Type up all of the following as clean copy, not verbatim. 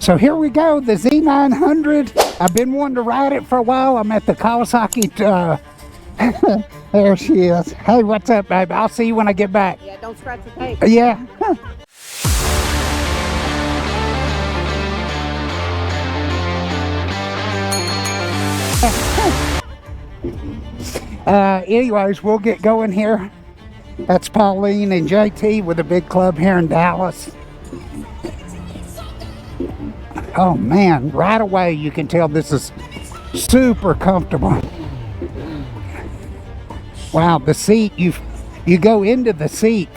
So here we go, the Z900. I've been wanting to ride it for a while. I'm at the Kawasaki, there she is. Hey, what's up, babe? I'll see you when I get back. Yeah, don't scratch the tape. Yeah. Anyways, we'll get going here. That's Pauline and JT with a big club here in Dallas. Oh man, right away you can tell this is super comfortable. Wow, the seat, you go into the seat,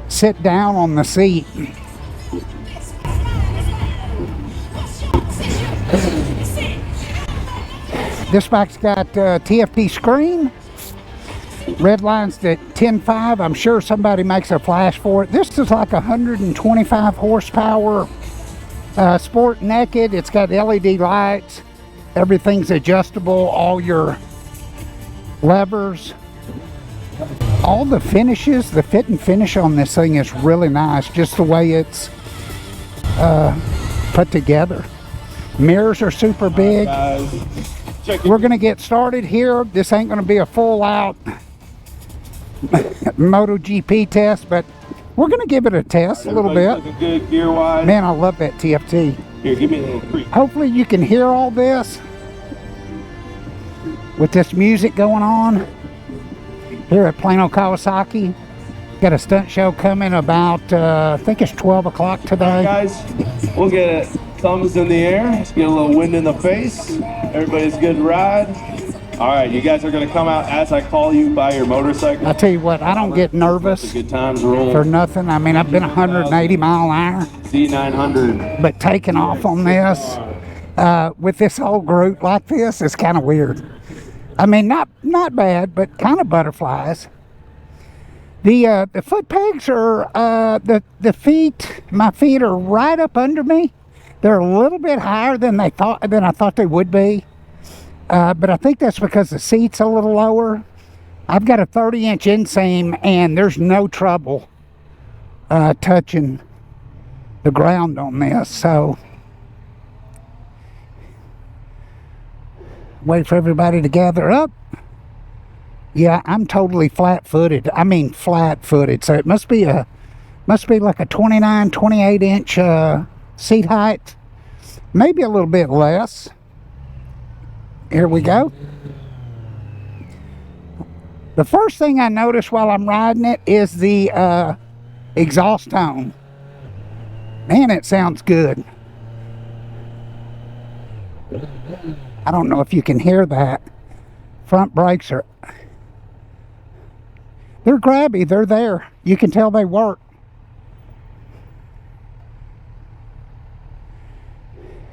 sit down on the seat. This bike's got TFT screen. Red line's at 10.5. I'm sure somebody makes a flash for it. This is like 125 horsepower. Sport naked. It's got LED lights. Everything's adjustable. All your levers. All the finishes, the fit and finish on this thing is really nice. Just the way it's put together. Mirrors are super big. We're going to get started here. This ain't going to be a full out MotoGP test, but we're going to give it a test a little bit. Good gear wise. Man, I love that TFT. Here, give me a little creep. Hopefully you can hear all this with this music going on here at Plano Kawasaki. Got a stunt show coming about, I think it's 12 o'clock today. Guys, we'll get it. Thumbs in the air. Let's get a little wind in the face. Everybody's good to ride. All right, you guys are going to come out as I call you by your motorcycle. I tell you what, I don't get nervous good times roll for nothing. I mean, I've been 180 mile an hour. Z900. But taking off on this with this whole group like this is kind of weird. I mean, not bad, but kind of butterflies. The foot pegs are the feet. My feet are right up under me. They're a little bit higher than I thought they would be. But I think that's because the seat's a little lower. I've got a 30-inch inseam, and there's no trouble touching the ground on this. So, wait for everybody to gather up. Yeah, I'm totally flat-footed. I mean flat-footed. So it must be like a 29, 28-inch seat height. Maybe a little bit less. Here we go. The first thing I notice while I'm riding it is the exhaust tone. Man, it sounds good. I don't know if you can hear that. Front brakes are... They're grabby. They're there. You can tell they work.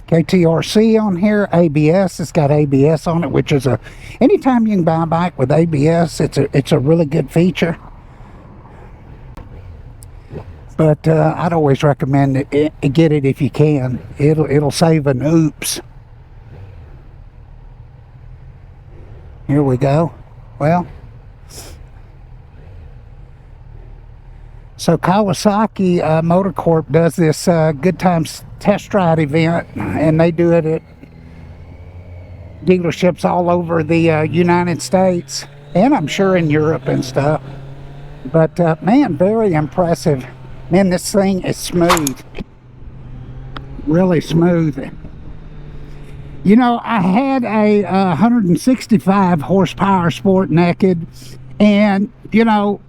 KTRC on here, ABS. It's got ABS on it, which is anytime you can buy a bike with ABS, it's a really good feature. But I'd always recommend it, get it if you can. It'll save an oops. Here we go. Well, so Kawasaki Motor Corp does this Good Times test ride event, and they do it at dealerships all over the United States, and I'm sure in Europe and stuff. But man, very impressive. Man, this thing is smooth. Really smooth. You know, I had a 165 horsepower sport naked, and you know,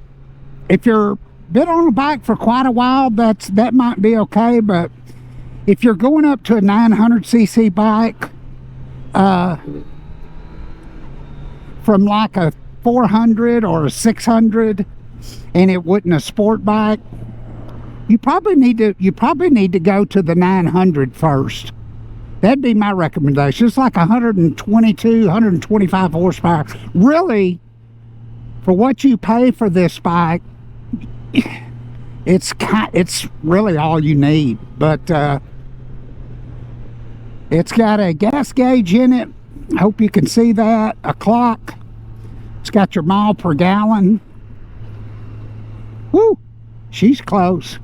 if you're been on a bike for quite a while, that might be okay. But if you're going up to a 900cc bike from like a 400 or a 600, and it wasn't a sport bike, you probably need to go to the 900 first. That'd be my recommendation. It's like 122, 125 horsepower. Really, for what you pay for this bike, it's really all you need. But it's got a gas gauge in it. I hope you can see that. A clock. It's got your mile per gallon. Woo! She's close.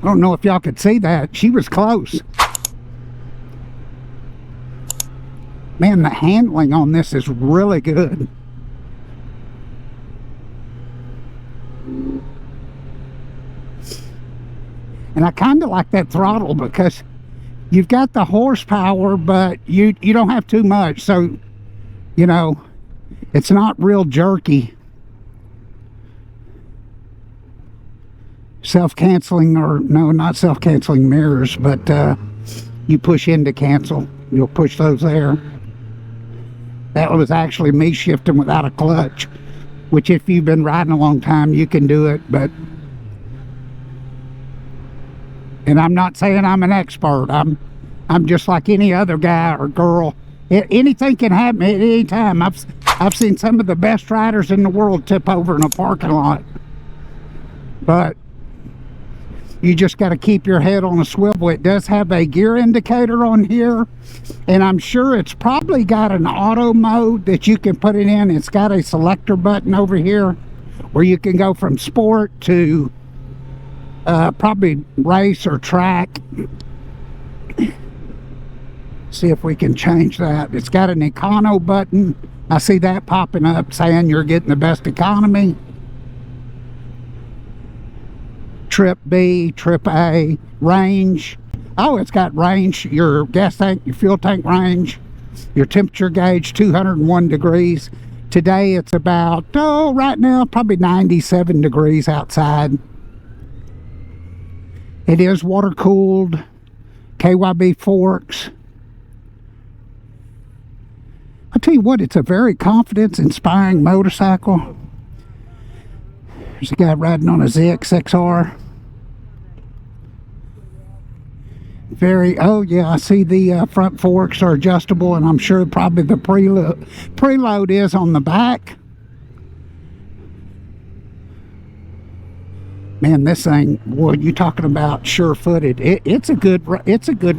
I don't know if y'all could see that. She was close. Man, the handling on this is really good. And I kind of like that throttle because you've got the horsepower, but you don't have too much. So, you know, it's not real jerky. Self-canceling, or no, not self-canceling mirrors, but you push in to cancel. You'll push those there. That was actually me shifting without a clutch, which if you've been riding a long time, you can do it, but... And I'm not saying I'm an expert. I'm just like any other guy or girl. Anything can happen at any time. I've seen some of the best riders in the world tip over in a parking lot. But you just got to keep your head on a swivel. It does have a gear indicator on here, and I'm sure it's probably got an auto mode that you can put it in. It's got a selector button over here where you can go from sport to probably race or track. See if we can change that. It's got an econo button. I see that popping up saying you're getting the best economy. Trip B, Trip A, range. Oh, it's got range, your gas tank, your fuel tank range, your temperature gauge, 201 degrees. Today it's about, right now, probably 97 degrees outside. It is water cooled, KYB forks. I'll tell you what, it's a very confidence-inspiring motorcycle. There's a guy riding on a ZX-XR. Very, oh yeah, I see the front forks are adjustable, and I'm sure probably the preload is on the back. Man, this thing, boy, you talking about sure-footed. It's a good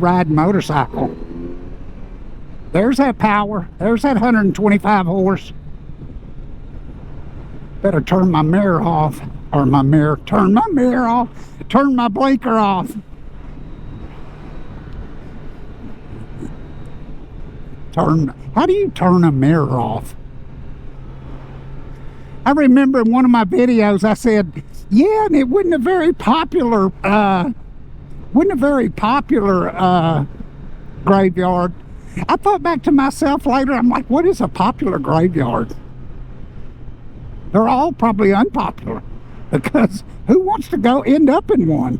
riding motorcycle. There's that power. There's that 125 horse. Better turn my mirror off, or turn my mirror off, turn my blinker off. How do you turn a mirror off? I remember in one of my videos I said, yeah, and it wasn't a very popular graveyard. I thought back to myself later, I'm like, what is a popular graveyard? They're all probably unpopular, because who wants to go end up in one?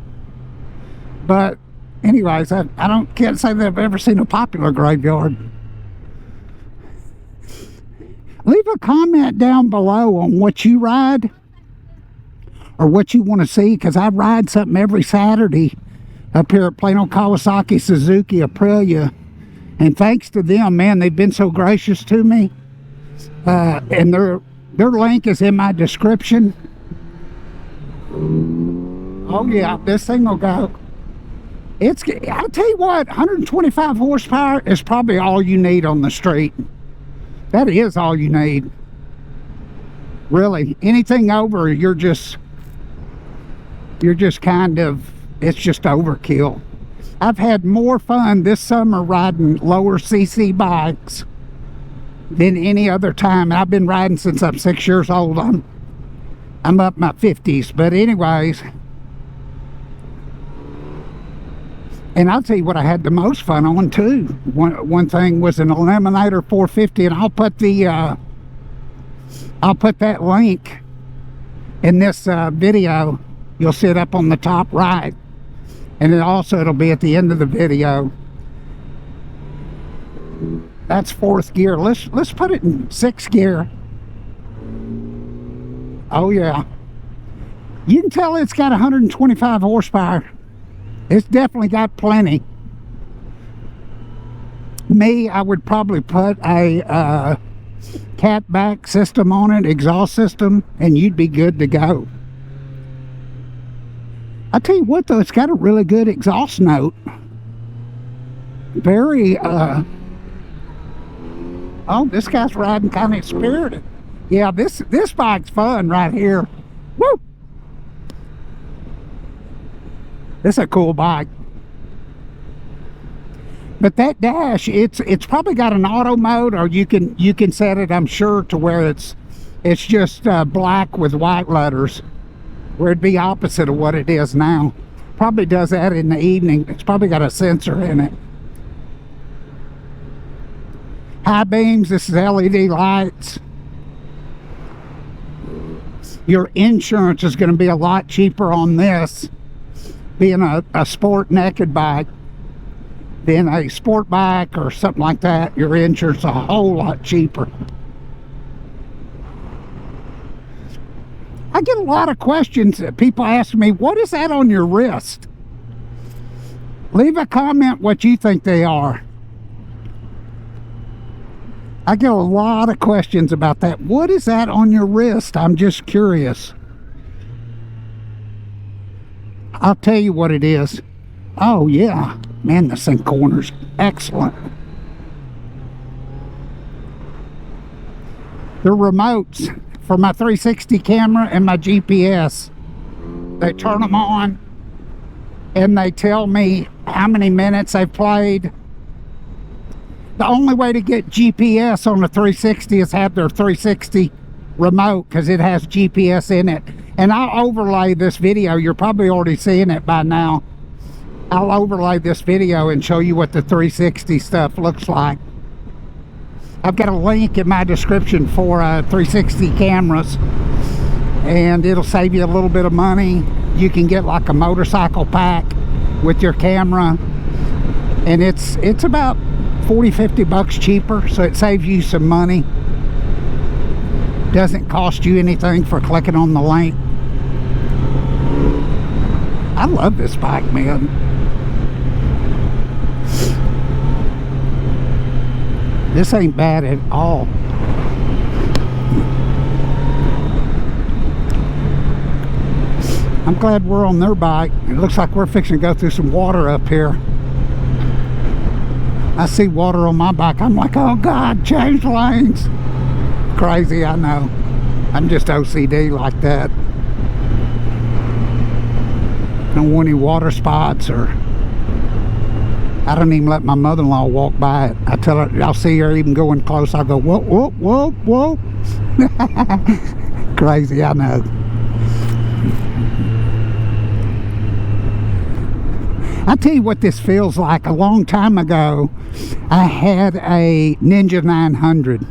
But anyways, can't say that I've ever seen a popular graveyard. Leave a comment down below on what you ride or what you want to see, because I ride something every Saturday up here at Plano Kawasaki Suzuki Aprilia, and thanks to them, man, they've been so gracious to me, and their link is in my description. Oh yeah, this thing will go. I'll tell you what, 125 horsepower is probably all you need on the street. That is all you need. Really, anything over, you're just kind of, it's just overkill. I've had more fun this summer riding lower CC bikes than any other time. I've been riding since I'm 6 years old. I'm up my 50s, but anyways. And I'll tell you what I had the most fun on too. One thing was an Eliminator 450, and I'll put that link in this video. You'll see it up on the top right, and then also it'll be at the end of the video. That's fourth gear. Let's put it in sixth gear. Oh yeah, you can tell it's got 125 horsepower. It's definitely got plenty. Me, I would probably put a catback system on it, exhaust system, and you'd be good to go. I tell you what though, it's got a really good exhaust note. Very, oh, this guy's riding kind of spirited. Yeah, this bike's fun right here. Woo! This is a cool bike. But that dash, it's probably got an auto mode, or you can set it, I'm sure, to where it's just black with white letters, where it'd be opposite of what it is now. Probably does that in the evening. It's probably got a sensor in it. High beams, this is LED lights. Your insurance is going to be a lot cheaper on this, being a sport naked bike, than a sport bike or something like that. Your insurance is a whole lot cheaper. I get a lot of questions that people ask me, what is that on your wrist? Leave a comment what you think they are. I get a lot of questions about that. What is that on your wrist? I'm just curious. I'll tell you what it is. Oh yeah, man, this thing corners excellent. The remotes for my 360 camera and my GPS. They turn them on and they tell me how many minutes they've played. The only way to get GPS on the 360 is have their 360 remote, because it has GPS in it. And I'll overlay this video. You're probably already seeing it by now. I'll overlay this video and show you what the 360 stuff looks like. I've got a link in my description for 360 cameras, and it'll save you a little bit of money. You can get like a motorcycle pack with your camera, and it's about 40-50 bucks cheaper, so it saves you some money. Doesn't cost you anything for clicking on the link. I love this bike, man. This ain't bad at all. I'm glad we're on their bike. It looks like we're fixing to go through some water up here. I see water on my bike. I'm like, oh God, change lanes. Crazy, I know. I'm just OCD like that. Don't want any water spots, or I don't even let my mother-in-law walk by it. I tell her, I'll see her even going close, I'll go, whoa, whoa, whoa, whoa. Crazy, I know. I'll tell you what this feels like. A long time ago, I had a Ninja 900.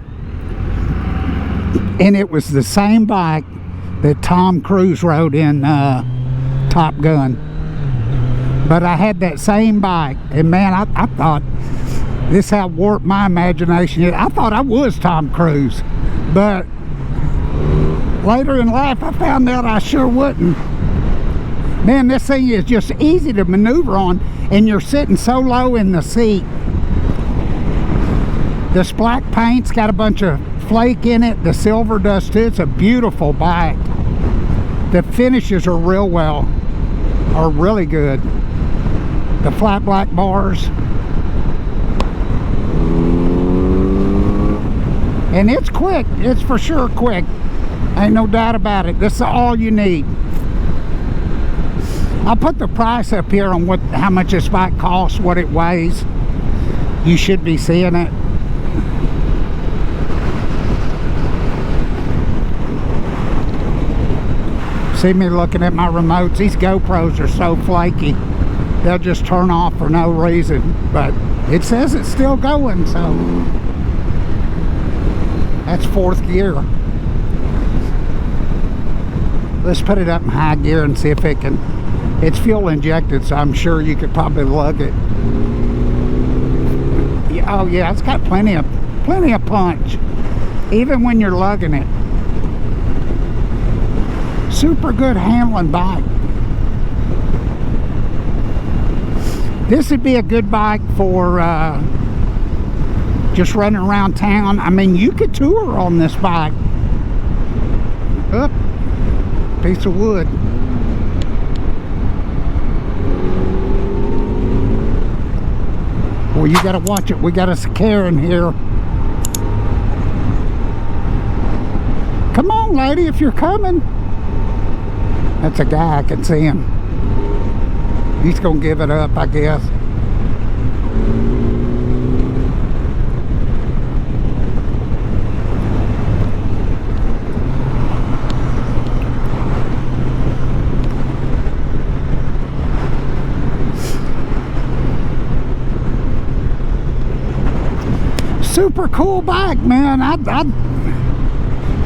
And it was the same bike that Tom Cruise rode in Top Gun. But I had that same bike. And man, I thought, this is how warped my imagination is. I thought I was Tom Cruise. But later in life, I found out I sure wouldn't. Man, this thing is just easy to maneuver on, and you're sitting so low in the seat. This black paint's got a bunch of flake in it. The silver does too. It's a beautiful bike. The finishes are really good. The flat black bars. And it's quick. It's for sure quick. Ain't no doubt about it. This is all you need. I'll put the price up here on how much this bike costs, what it weighs. You should be seeing it. See me looking at my remotes. These GoPros are so flaky. They'll just turn off for no reason. But it says it's still going, so that's 4th gear. Let's put it up in high gear and see if it can. It's fuel injected, so I'm sure you could probably lug it. Yeah, oh yeah, it's got plenty of punch, even when you're lugging it. Super good handling bike. This would be a good bike for just running around town. I mean, you could tour on this bike. Oop, piece of wood. Well, you gotta watch it. We got a Karen here. Come on, lady, if you're coming. That's a guy. I can see him. He's gonna give it up, I guess. Super cool bike, man. I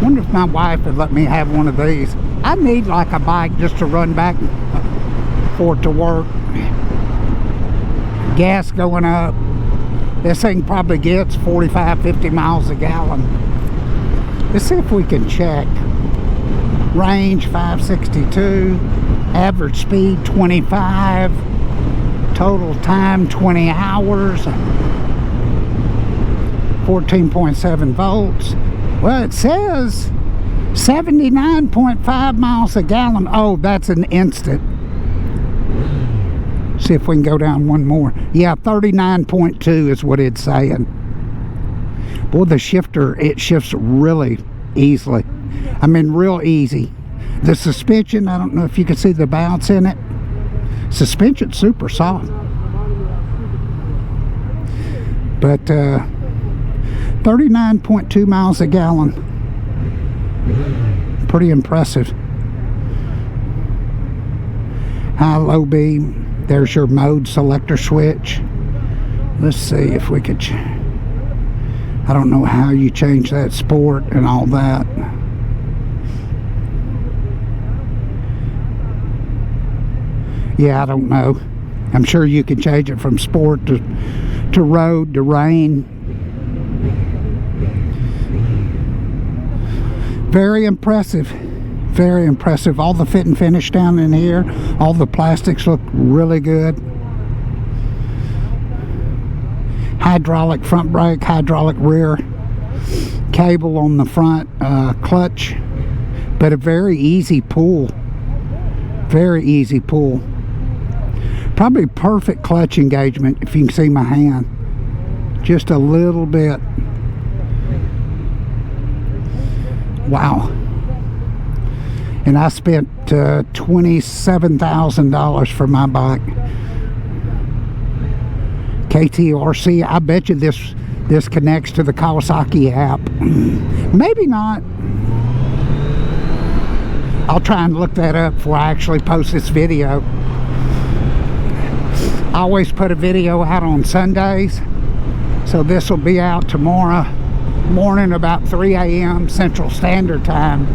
wonder if my wife would let me have one of these. I need like a bike just to run back for it to work. Gas going up. This thing probably gets 45-50 miles a gallon. Let's see if we can check. Range 562, average speed 25, total time 20 hours, 14.7 volts. Well, it says 79.5 miles a gallon. Oh, that's an instant. See if we can go down one more. Yeah, 39.2 is what it's saying. Boy, the shifter, it shifts really easily. I mean, real easy. The suspension, I don't know if you can see the bounce in it. Suspension's super soft. But 39.2 miles a gallon. Pretty impressive. High, low beam. There's your mode selector switch. Let's see if we could... I don't know how you change that sport and all that. Yeah, I don't know. I'm sure you can change it from sport to road to rain. Very impressive. Very impressive. All the fit and finish down in here. All the plastics look really good. Hydraulic front brake, hydraulic rear cable on the front clutch, but a very easy pull. Very easy pull. Probably perfect clutch engagement if you can see my hand. Just a little bit. Wow. And I spent $27,000 for my bike. KTRC. I bet you this connects to the Kawasaki app. Maybe not. I'll try and look that up before I actually post this video. I always put a video out on Sundays, so this will be out tomorrow morning about 3 a.m. Central Standard Time.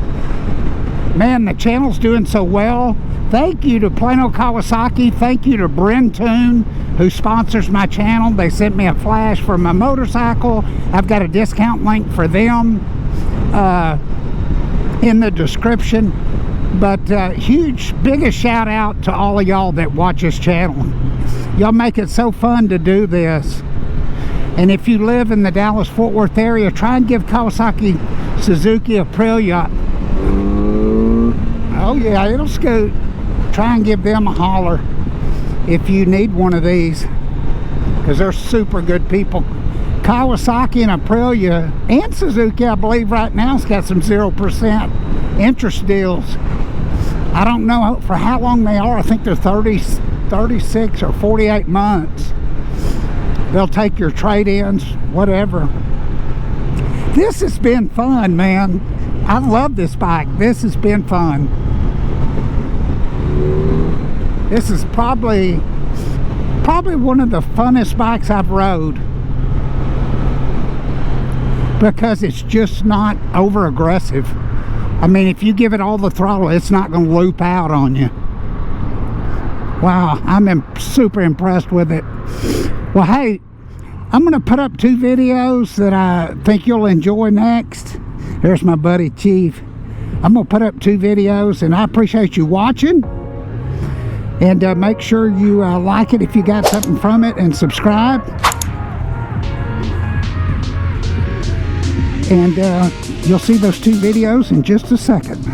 Man, the channel's doing so well. Thank you to Plano Kawasaki. Thank you to Brentoon, who sponsors my channel. They sent me a flash for my motorcycle. I've got a discount link for them in the description. But biggest shout out to all of y'all that watch this channel. Y'all make it so fun to do this. And if you live in the Dallas-Fort Worth area, try and give Kawasaki Suzuki Aprilia. Oh yeah, it'll scoot. Try and give them a holler if you need one of these, because they're super good people. Kawasaki and Aprilia and Suzuki, I believe right now, has got some 0% interest deals. I don't know for how long they are. I think they're 36 or 48 months. They'll take your trade-ins, whatever. This has been fun, man. I love this bike. This has been fun. This is probably one of the funnest bikes I've rode, because it's just not over aggressive. I mean, if you give it all the throttle, it's not going to loop out on you. Wow, I'm super impressed with it. Well, hey, I'm going to put up 2 videos that I think you'll enjoy next. There's my buddy Chief. I'm going to put up 2 videos, and I appreciate you watching. And make sure you like it if you got something from it, and subscribe. And you'll see those 2 videos in just a second.